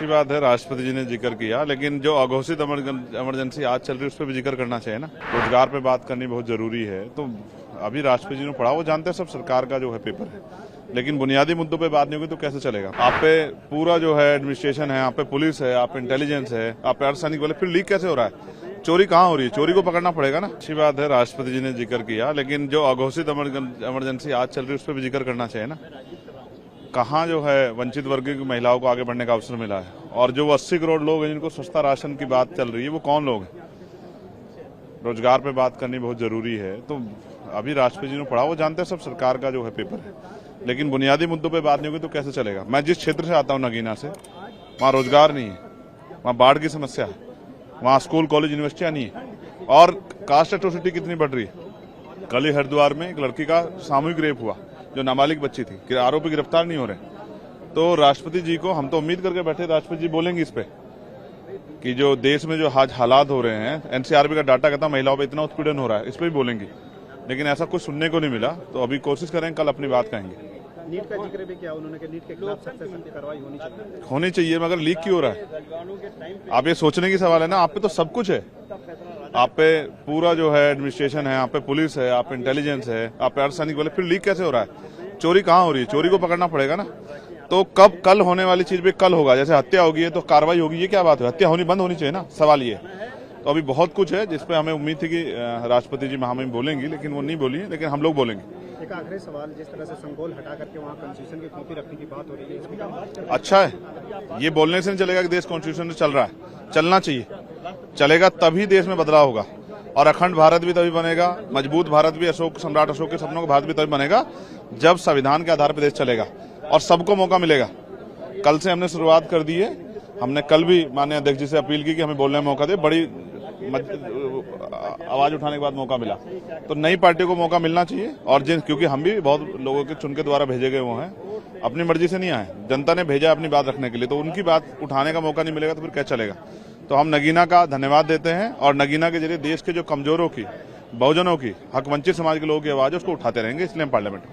अच्छी बात है, राष्ट्रपति जी ने जिक्र किया, लेकिन जो अघोषित इमरजेंसी आज चल रही है उस पर भी जिक्र करना चाहिए ना। रोजगार पे बात करनी बहुत जरूरी है। तो अभी राष्ट्रपति जी ने पढ़ा, वो जानते हैं सब सरकार का जो है पेपर है, लेकिन बुनियादी मुद्दों पे बात नहीं होगी तो कैसे चलेगा। आप पे पूरा जो है एडमिनिस्ट्रेशन है, आप पे पुलिस है, आप पे इंटेलिजेंस है, आप पे अर्धसैनिक बल, फिर लीक कैसे हो रहा है? चोरी कहाँ हो रही है? चोरी को पकड़ना पड़ेगा ना। अच्छी बात है, राष्ट्रपति जी ने जिक्र किया, लेकिन जो अघोषित इमरजेंसी आज चल रही है उस पर भी जिक्र करना चाहिए ना। कहाँ जो है वंचित वर्ग की महिलाओं को आगे बढ़ने का अवसर मिला है, और जो 80 करोड़ लोग हैं जिनको सस्ता राशन की बात चल रही है वो कौन लोग हैं? रोजगार पे बात करनी बहुत जरूरी है। तो अभी राष्ट्रपति जी ने पढ़ा, वो जानते हैं सब सरकार का जो है पेपर है, लेकिन बुनियादी मुद्दों पे बात नहीं होगी तो कैसे चलेगा। मैं जिस क्षेत्र से आता हूँ नगीना से, वहाँ रोजगार नहीं है, वहाँ बाढ़ की समस्या है, वहाँ स्कूल कॉलेज यूनिवर्सिटियाँ नहीं है, और कास्ट एट्रोसिटी कितनी बढ़ रही है। कल ही हरिद्वार में एक लड़की का सामूहिक रेप हुआ जो नाबालिग बच्ची थी, कि आरोपी गिरफ्तार नहीं हो रहे। तो राष्ट्रपति जी को हम तो उम्मीद करके बैठे राष्ट्रपति जी बोलेंगे इस पे कि जो देश में जो आज हालात हो रहे हैं, एनसीआरबी का डाटा कहता है महिलाओं पे इतना उत्पीड़न हो रहा है, इस पे भी बोलेंगे, लेकिन ऐसा कुछ सुनने को नहीं मिला। तो अभी कोशिश करें कल अपनी बात कहेंगे। नीट का जिक्र भी किया उन्होंने कि नीट के खिलाफ सख्त से सख्त कार्रवाई होनी चाहिए, मगर लीक क्यों हो रहा है? आप ये सोचने की सवाल है ना। आप पे तो सब कुछ है, आप पे पूरा जो है एडमिनिस्ट्रेशन है, आप पे पुलिस है, आप पे इंटेलिजेंस है, आप पे अर्धसैनिक बल, फिर लीक कैसे हो रहा है? चोरी कहाँ हो रही है? चोरी को पकड़ना पड़ेगा ना। तो कब कल होने वाली चीज भी कल होगा, जैसे हत्या होगी है तो कार्रवाई होगी, ये क्या बात है? हत्या होनी बंद होनी चाहिए ना, सवाल ये। तो अभी बहुत कुछ है जिसपे हमें उम्मीद थी कि राष्ट्रपति जी महामहिम बोलेंगी, लेकिन वो नहीं बोली है, लेकिन हम लोग बोलेंगे। एक आखिरी सवाल, जिस तरह से संगोल हटा करके वहाँ कॉन्स्टिट्यूशन की कॉपी रखने की बात हो रही है, इसमें क्या बात करें? अच्छा है, ये बोलने से नहीं चलेगा कि देश कॉन्स्टिट्यूशन से चल रहा है, चलना चाहिए। चलेगा तभी देश में बदलाव होगा, और अखंड भारत भी तभी बनेगा, मजबूत भारत भी, सम्राट अशोक के सपनों का भारत भी तभी बनेगा जब संविधान के आधार पर देश चलेगा और सबको मौका मिलेगा। कल से हमने शुरुआत कर दी है। हमने कल भी माननीय अध्यक्ष जी से अपील की कि हमें बोलने में मौका दे, बड़ी आवाज उठाने के बाद मौका मिला। तो नई पार्टी को मौका मिलना चाहिए, और क्योंकि हम भी बहुत लोगों के चुन के द्वारा भेजे गए वो हैं, अपनी मर्जी से नहीं आए, जनता ने भेजा अपनी बात रखने के लिए, तो उनकी बात उठाने का मौका नहीं मिलेगा तो फिर क्या चलेगा। तो हम नगीना का धन्यवाद देते हैं, और नगीना के जरिए देश के जो कमजोरों की, बहुजनों की, हक वंचित समाज के लोगों की आवाज है उसको उठाते रहेंगे, इसलिए हम पार्लियामेंट